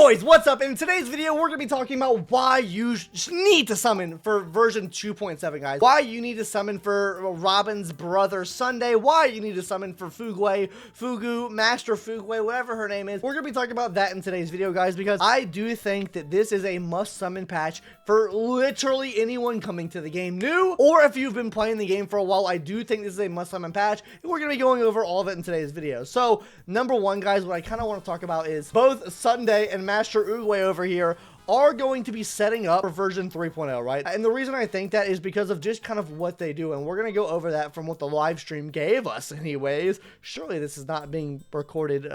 boys, what's up? In today's video, we're going to be talking about why you need to summon for version 2.7, guys. Why you need to summon for Robin's brother, Sunday. Why you need to summon for Fugu, Master Fugue, whatever her name is. We're going to be talking about that in today's video, guys, because I do think that this is a must-summon patch for literally anyone coming to the game new, or if you've been playing the game for a while. I do think this is a must-summon patch, and we're going to be going over all of it in today's video. So, number one, guys, what I kind of want to talk about is both Sunday and Master Uguay over here are going to be setting up for version 3.0, right? And the reason I think that is because of just kind of what they do, and we're going to go over that from what the live stream gave us anyways. Surely this is not being recorded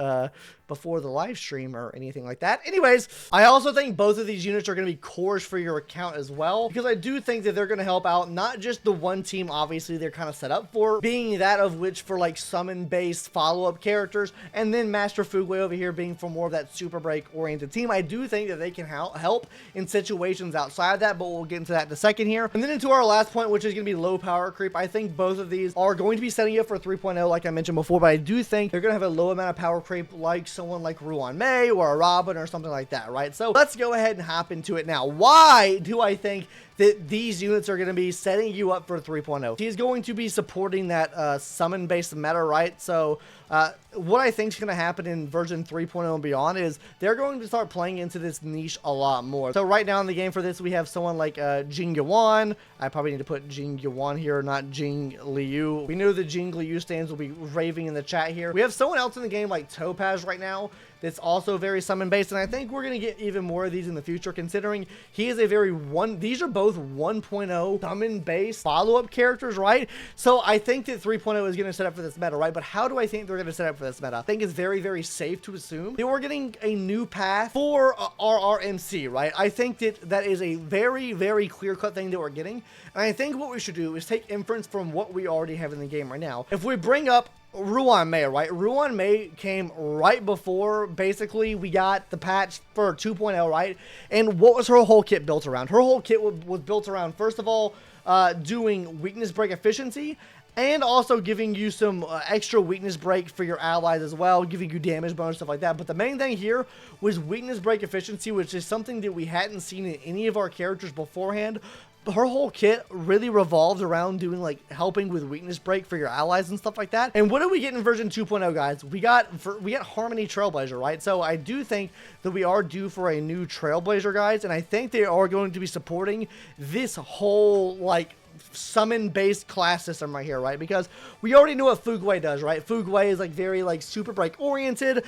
before the live stream or anything like that. Anyways, I also think both of these units are going to be cores for your account as well, because I do think that they're going to help out not just the one team, obviously they're kind of set up for, being that of which for like summon-based follow-up characters, and then Master Fugue over here being for more of that super break-oriented team. I do think that they can help in situations outside of that, but we'll get into that in a second here. And then into our last point, which is going to be low power creep. I think both of these are going to be setting up for 3.0, like I mentioned before, but I do think they're going to have a low amount of power creep, like someone like Ruan Mei or a Robin or something like that, right? So let's go ahead and hop into it now. Why do I think that these units are going to be setting you up for 3.0? He's going to be supporting that summon-based meta, right? So what I think is going to happen in version 3.0 and beyond is they're going to start playing into this niche a lot more. So right now in the game for this, we have someone like Jing Yuan. I probably need to put Jing Yuan here, not Jing Liu. We know the Jing Liu stands will be raving in the chat here. We have someone else in the game like Topaz right now that's also very summon based, and I think we're going to get even more of these in the future, considering he is a very these are both 1.0 summon based follow-up characters, right? So I think that 3.0 is going to set up for this meta, right? But how do I think they're going to set up for this meta? I think it's very, very safe to assume that we're getting a new path for RRMC, right? I think that that is a very, very clear-cut thing that we're getting, and I think what we should do is take inference from what we already have in the game right now. If we bring up Ruan Mei, right? Ruan Mei came right before basically we got the patch for 2.0, right? And what was her whole kit built around? Her whole kit was built around, first of all, doing weakness break efficiency, and also giving you some extra weakness break for your allies as well, giving you damage bonus, stuff like that. But the main thing here was weakness break efficiency, which is something that we hadn't seen in any of our characters beforehand. Her whole kit really revolves around doing like helping with weakness break for your allies and stuff like that. And what do we get in version 2.0, guys? We got Harmony Trailblazer, right? So I do think that we are due for a new Trailblazer, guys, and I think they are going to be supporting this whole like summon based class system right here, right? Because we already know what Fugue does, right? Fugue is like very like super break oriented.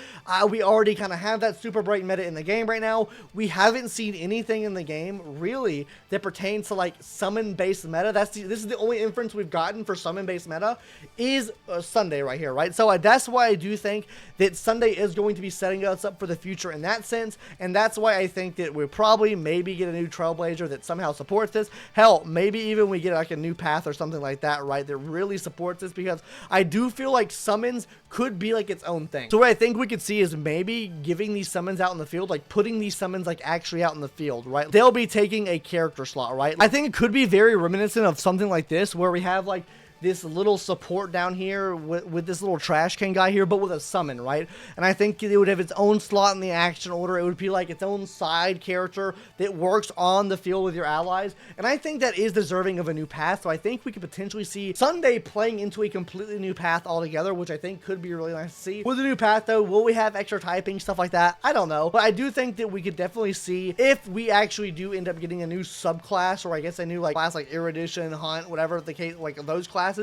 We already kind of have that super break meta in the game right now. We haven't seen anything in the game really that pertains to like summon based meta. This is the only inference we've gotten for summon based meta is Sunday right here, right? So that's why I do think that Sunday is going to be setting us up for the future in that sense, and that's why I think that we'll probably maybe get a new Trailblazer that somehow supports this. Hell, maybe even we get like a new path or something like that, right, that really supports this, because I do feel like summons could be like its own thing. So what I think we could see is maybe giving these summons out in the field, like putting these summons like actually out in the field, right? They'll be taking a character slot, right? I think it could be very reminiscent of something like this, where we have like this little support down here with this little trash can guy here, but with a summon, right? And I think it would have its own slot in the action order. It would be like its own side character that works on the field with your allies. And I think that is deserving of a new path. So I think we could potentially see Sunday playing into a completely new path altogether, which I think could be really nice to see. With a new path though, will we have extra typing, stuff like that? I don't know. But I do think that we could definitely see, if we actually do end up getting a new subclass, or I guess a new like class like Erudition, Hunt, whatever the case, like those classes,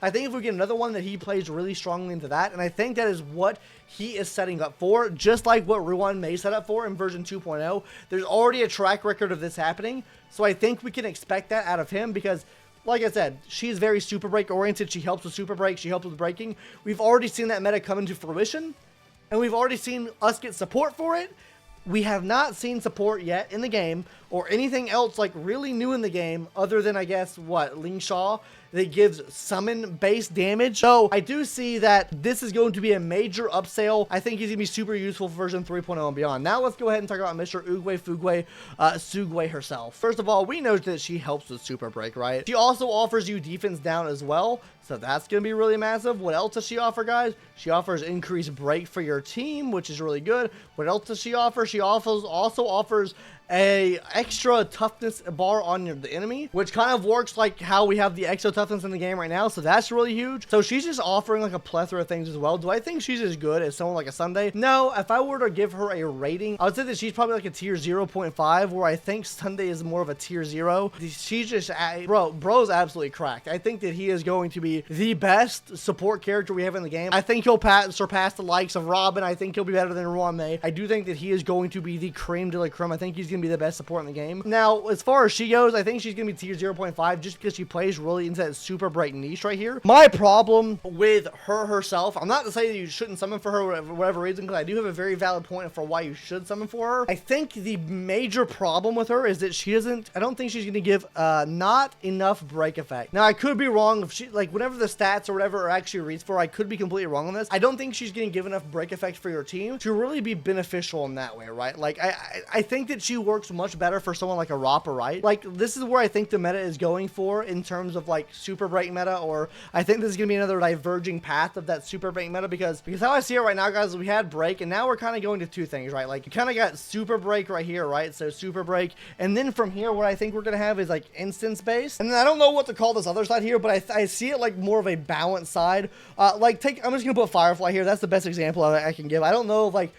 I think if we get another one that he plays really strongly into that, and I think that is what he is setting up for, just like what Ruan Mei set up for in version 2.0. There's already a track record of this happening, so I think we can expect that out of him, because like I said, she's very super break oriented. She helps with super break, she helps with breaking. We've already seen that meta come into fruition, and we've already seen us get support for it. We have not seen support yet in the game, or anything else like really new in the game, other than I guess what Ling Shaw that gives summon based damage. So I do see that this is going to be a major upsell. I think he's gonna be super useful for version 3.0 and beyond. Now let's go ahead and talk about Mr. Oogway Fugway Sugway herself. First of all, we know that she helps with super break, right? She also offers you defense down as well, so that's going to be really massive. What else does she offer, guys? She offers increased break for your team, which is really good. What else does she offer? She also offers a extra toughness bar on the enemy, which kind of works like how we have the extra toughness in the game right now, so that's really huge. So she's just offering like a plethora of things as well. Do I think she's as good as someone like a Sunday? No. If I were to give her a rating, I would say that she's probably like a tier 0.5, where I think Sunday is more of a tier 0. She's just, bro's absolutely cracked. I think that he is going to be the best support character we have in the game. I think he'll surpass the likes of Robin. I think he'll be better than Ruame. I do think that he is going to be the creme de la creme. I think he's going to be the best support in the game. Now, as far as she goes, I think she's going to be tier 0.5 just because she plays really into that super bright niche right here. My problem with her herself, I'm not to say that you shouldn't summon for her for whatever reason, because I do have a very valid point for why you should summon for her. I think the major problem with her is that I don't think she's going to give not enough break effect. Now, I could be wrong. If she, like, whatever the stats or whatever are actually reads for, I could be completely wrong on this. I don't think she's going to give enough break effect for your team to really be beneficial in that way, right? Like, I think that she works much better for someone like a Rappa, right? Like, this is where I think the meta is going for in terms of like super break meta, or I think this is gonna be another diverging path of that super break meta, because how I see it right now, guys, we had break and now we're kind of going to two things, right? Like, you kind of got super break right here, right? So super break, and then from here what I think we're gonna have is like instance based, and then I don't know what to call this other side here, but I see it like more of a balanced side. I'm just gonna put Firefly here. That's the best example I can give. I don't know if like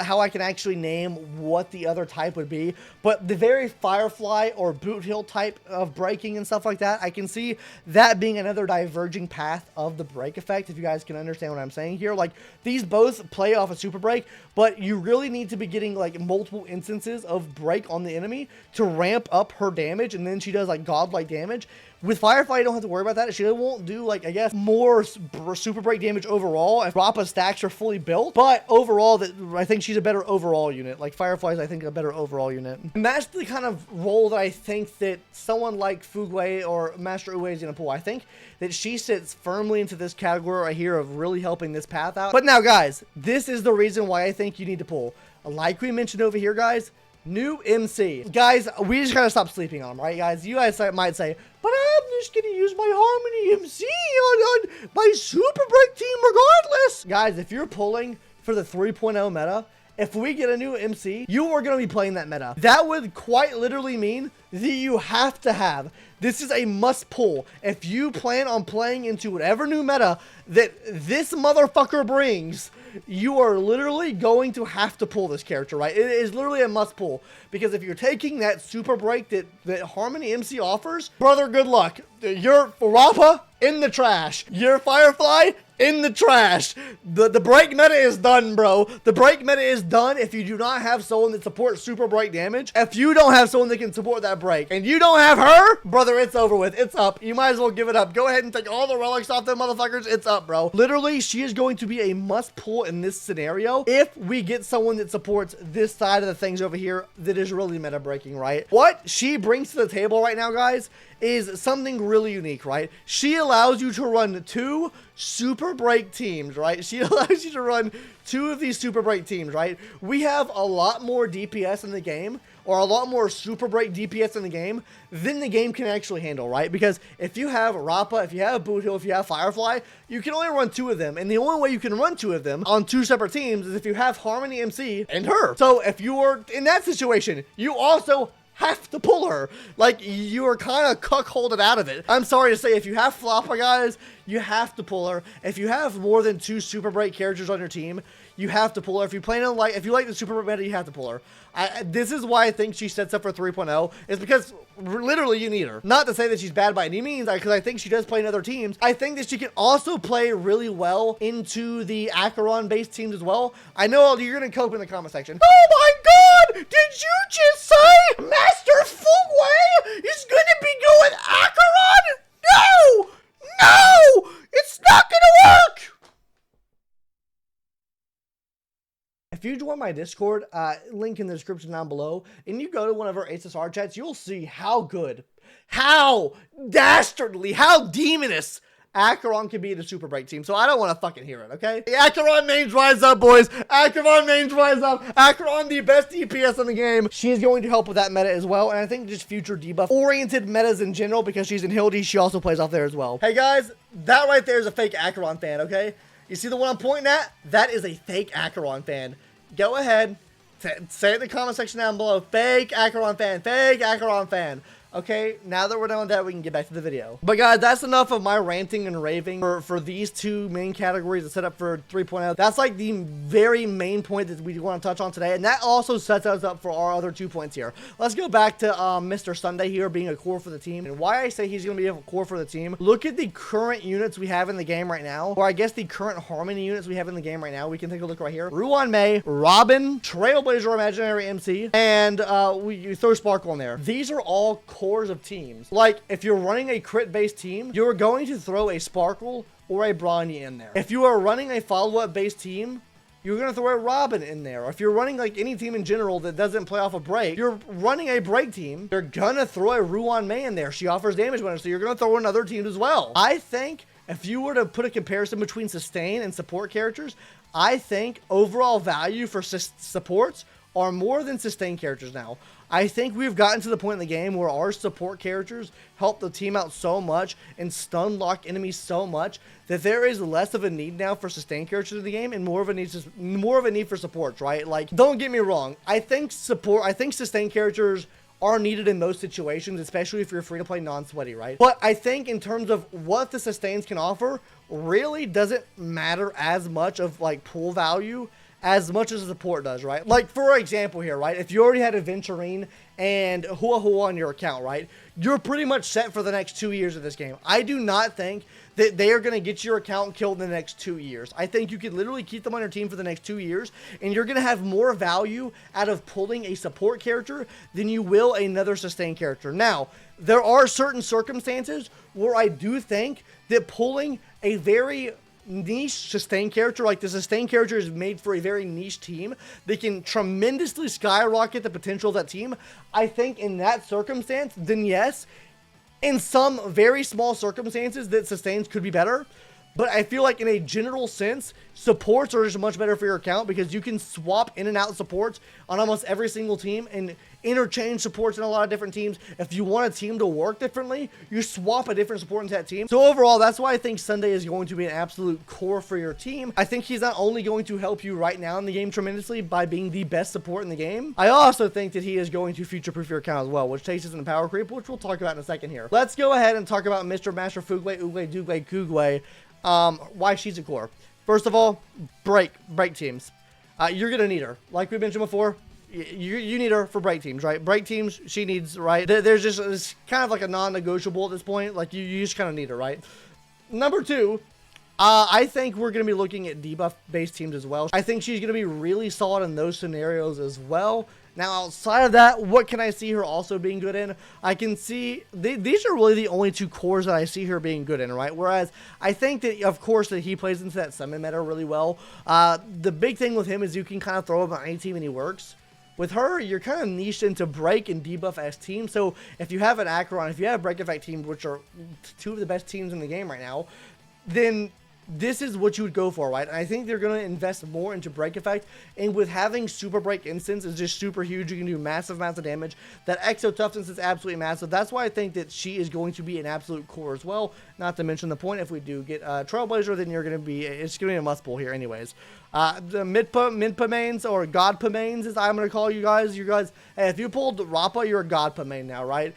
how I can actually name what the other type would be, but the very Firefly or Boot Hill type of breaking and stuff like that, I can see that being another diverging path of the break effect, if you guys can understand what I'm saying here. Like, these both play off a super break, but you really need to be getting like multiple instances of break on the enemy to ramp up her damage, and then she does like godlike damage. With Firefly, you don't have to worry about that. She won't do, like, I guess, more super break damage overall if Rappa's stacks are fully built. But overall, I think she's a better overall unit. Like, Firefly's, I think, a better overall unit. And that's the kind of role that I think that someone like Fugway or Master Uwe is going to pull. I think that she sits firmly into this category right here of really helping this path out. But now, guys, this is the reason why I think you need to pull. Like we mentioned over here, guys, new MC. Guys, we just gotta stop sleeping on them, right, guys? You guys might say, but I'm just gonna use my Harmony MC on my super break team regardless. Guys, if you're pulling for the 3.0 meta, if we get a new MC, you are going to be playing that meta. That would quite literally mean that you have to have. This is a must pull. If you plan on playing into whatever new meta that this motherfucker brings, you are literally going to have to pull this character, right? It is literally a must pull, because if you're taking that super break that Harmony MC offers, brother, good luck. Your Rappa in the trash. Your Firefly in the trash. The break meta is done, bro. The break meta is done if you do not have someone that supports super break damage. If you don't have someone that can support that break, and you don't have her, brother, it's over with. It's up. You might as well give it up. Go ahead and take all the relics off them motherfuckers. It's up, bro. Literally, she is going to be a must pull in this scenario if we get someone that supports this side of the things over here that is really meta breaking, right? What she brings to the table right now, guys, is something really unique, right? She allows you to run 2 super break teams, right? She allows you to run 2 of these super break teams, right? We have a lot more DPS in the game, or a lot more super break DPS in the game than the game can actually handle, right? Because if you have Rappa, if you have Boot Hill, if you have Firefly, you can only run 2 of them. And the only way you can run 2 of them on 2 separate teams is if you have Harmony MC and her. So if you are in that situation, you also have to pull her. Like, you are kind of cuckolded out of it. I'm sorry to say, if you have Flopper, guys, you have to pull her. If you have more than 2 super bright characters on your team, you have to pull her. If you like the super meta, you have to pull her. This is why I think she sets up for 3.0, is because literally you need her. Not to say that she's bad by any means, because I think she does play in other teams. I think that she can also play really well into the Acheron based teams as well. I know you're going to cope in the comment section. Oh my god! Did you just say Master Fugway is going to be going Acheron? No! No! It's not going to work! If you join my Discord, link in the description down below, and you go to one of our HSR chats, you'll see how good, how dastardly, how demonous Acheron can be in a super break team. So I don't want to fucking hear it, okay? The Acheron mains rise up, boys. Acheron mains rise up. Acheron, the best DPS in the game. She is going to help with that meta as well. And I think just future debuff oriented metas in general, because she's in Hildy, she also plays off there as well. Hey guys, that right there is a fake Acheron fan, okay? You see the one I'm pointing at? That is a fake Acheron fan. Go ahead, say it in the comment section down below. Fake Acheron fan, fake Acheron fan. Okay, now that we're done with that, we can get back to the video. But guys, that's enough of my ranting and raving for these two main categories to set up for 3.0. That's like the very main point that we want to touch on today, and that also sets us up for our other 2 points here. Let's go back to Mr. Sunday here being a core for the team, and why I say he's going to be a core for the team. Look at the current units we have in the game right now, or I guess the current Harmony units we have in the game right now. We can take a look right here. Ruan Mei, Robin, Trailblazer Imaginary MC, and you throw Sparkle in there. These are all cores of teams. Like, if you're running a crit based team, you're going to throw a Sparkle or a Bronny in there. If you are running a follow-up based team, you're going to throw a Robin in there. Or if you're running like any team in general that doesn't play off a break, you're running a break team, you're going to throw a Ruan Mei in there. She offers damage bonus, so you're going to throw in other teams as well. I think if you were to put a comparison between sustain and support characters, I think overall value for supports are more than sustain characters now. I think we've gotten to the point in the game where our support characters help the team out so much and stun lock enemies so much that there is less of a need now for sustain characters in the game and more of a need for supports, right? Like, don't get me wrong. I think sustain characters are needed in most situations, especially if you're free to play non-sweaty, right? But I think in terms of what the sustains can offer, really doesn't matter as much of like pool value as much as the support does, right? Like, for example here, right? If you already had a Venturine and Hua Hua on your account, right? You're pretty much set for the next 2 years of this game. I do not think that they are going to get your account killed in the next 2 years. I think you could literally keep them on your team for the next 2 years, and you're going to have more value out of pulling a support character than you will another sustain character. Now, there are certain circumstances where I do think that pulling a very niche sustain character, like the sustain character is made for a very niche team, they can tremendously skyrocket the potential of that team. I think in that circumstance, then yes, in some very small circumstances that sustains could be better. But I feel like in a general sense, supports are just much better for your account because you can swap in and out supports on almost every single team and interchange supports in a lot of different teams. If you want a team to work differently, you swap a different support into that team. So overall, that's why I think Sunday is going to be an absolute core for your team. I think he's not only going to help you right now in the game tremendously by being the best support in the game, I also think that he is going to future-proof your account as well, which takes us into power creep, which we'll talk about in a second here. Let's go ahead and talk about Mr. Master Fugway, Oogway, Doogway, Googway. Why she's a core. First of all, break teams. You're gonna need her. Like we mentioned before, you need her for break teams, right? Break teams, she needs, right? There's just, it's kind of like a non-negotiable at this point. Like you just kind of need her, right? Number two, I think we're going to be looking at debuff-based teams as well. I think she's going to be really solid in those scenarios as well. Now, outside of that, what can I see her also being good in? I can see, these are really the only two cores that I see her being good in, right? Whereas, I think that, of course, that he plays into that summon meta really well. The big thing with him is you can kind of throw him on any team and he works. With her, you're kind of niched into break and debuff as teams. So, if you have an Acheron, if you have a break effect team, which are two of the best teams in the game right now, then this is what you would go for, right? And I think they're going to invest more into break effect, and with having super break instance is just super huge. You can do massive amounts of damage. That exo toughness is absolutely massive. That's why I think that she is going to be an absolute core as well. Not to mention the point, if we do get Trailblazer, then you're going to be, it's going to be a must pull here anyways. The Minpa mains, or Godpa mains, as I'm going to call you guys. Hey, if you pulled Rappa, you're a Godpa main now, right?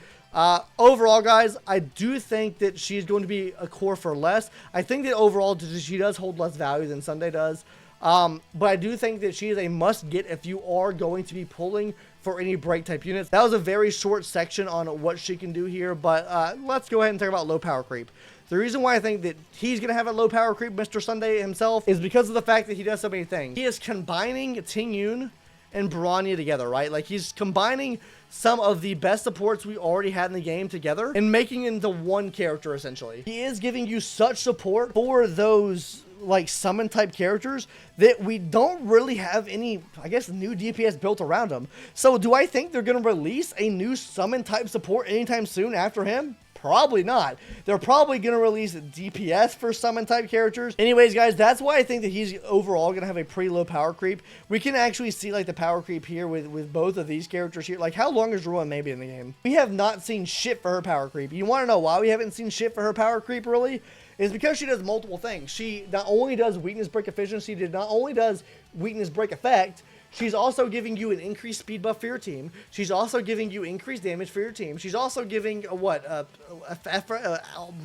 Overall, guys, I do think that she's going to be a core for less. I think that overall she does hold less value than Sunday does. But I do think that she is a must get if you are going to be pulling for any break type units. That was a very short section on what she can do here, but let's go ahead and talk about low power creep. The reason why I think that he's going to have a low power creep, Mr. Sunday himself, is because of the fact that he does so many things. He is combining Ting Yun and Bronny together, right? Like, he's combining some of the best supports we already had in the game together and making into one character, essentially. He is giving you such support for those like summon type characters that we don't really have any, I guess, new DPS built around them. So do I think they're going to release a new summon type support anytime soon after him? Probably not. They're probably going to release DPS for summon type characters. Anyways, guys, that's why I think that he's overall going to have a pretty low power creep. We can actually see like the power creep here with both of these characters here. Like, how long is Ruin maybe in the game? We have not seen shit for her power creep. You want to know why we haven't seen shit for her power creep really? Is because she does multiple things. She not only does weakness break efficiency, not only does weakness break effect, she's also giving you an increased speed buff for your team. She's also giving you increased damage for your team. She's also giving a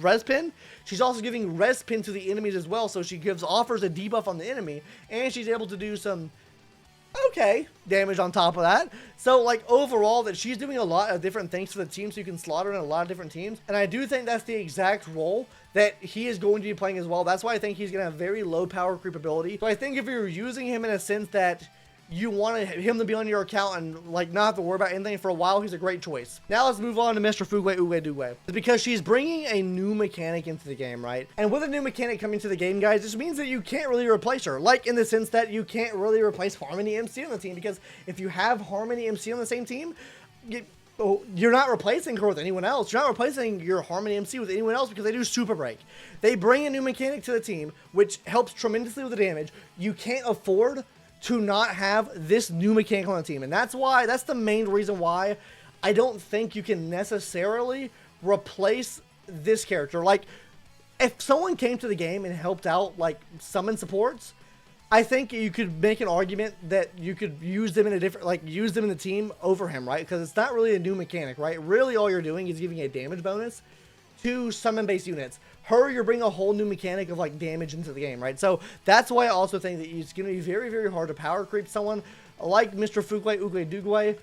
res pin. She's also giving res pin to the enemies as well. So she offers a debuff on the enemy, and she's able to do some damage on top of that. So like overall that she's doing a lot of different things for the team, so you can slaughter in a lot of different teams. And I do think that's the exact role that he is going to be playing as well. That's why I think he's going to have very low power creep ability. So I think if you're using him in a sense that you wanted him to be on your account and like not have to worry about anything for a while, he's a great choice. Now let's move on to Mr. Fugue Uwe Dugue. It's because she's bringing a new mechanic into the game, right? And with a new mechanic coming to the game, guys, this means that you can't really replace her. Like in the sense that you can't really replace Harmony MC on the team, because if you have Harmony MC on the same team, you're not replacing her with anyone else. You're not replacing your Harmony MC with anyone else because they do Super Break. They bring a new mechanic to the team, which helps tremendously with the damage. You can't afford to not have this new mechanic on the team. And that's the main reason why I don't think you can necessarily replace this character. Like, if someone came to the game and helped out, like, summon supports, I think you could make an argument that you could use them in a different, like, use them in the team over him, right? Because it's not really a new mechanic, right? Really all you're doing is giving a damage bonus to summon-based units. Her, you're bringing a whole new mechanic of like damage into the game, right? So that's why I also think that it's going to be very, very hard to power creep someone like Mr. Fugue Uwe Dugue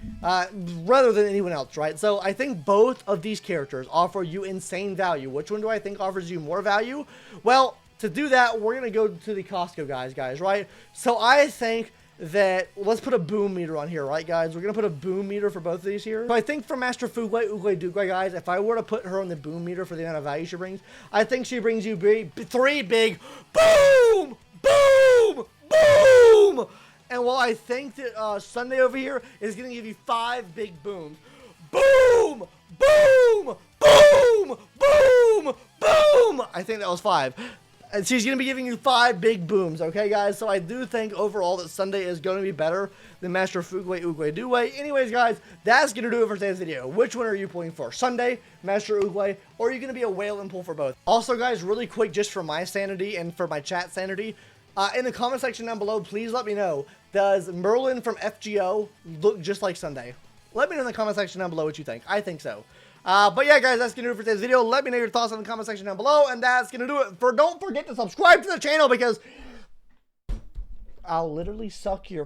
rather than anyone else, right? So I think both of these characters offer you insane value. Which one do I think offers you more value? Well, to do that, we're going to go to the Costco guys, right? So I think that let's put a boom meter on here, right, guys? We're gonna put a boom meter for both of these here. So I think for Master Fugue Uwe Dugue, guys, if I were to put her on the boom meter for the amount of value she brings, I think she brings you three big boom, boom, boom. And while I think that Sunday over here is gonna give you 5 big booms, boom, boom, boom, boom, boom. I think that was 5. And she's going to be giving you 5 big booms, okay, guys? So I do think overall that Sunday is going to be better than Master Fugue Uwe Dugue. Anyways, guys, that's going to do it for today's video. Which one are you pulling for? Sunday, Master Uwe, or are you going to be a whale and pull for both? Also, guys, really quick, just for my sanity and for my chat sanity, in the comment section down below, please let me know, does Merlin from FGO look just like Sunday? Let me know in the comment section down below what you think. I think so. But yeah, guys, that's going to do it for today's video. Let me know your thoughts in the comment section down below. And that's going to do it. Don't forget to subscribe to the channel because I'll literally suck your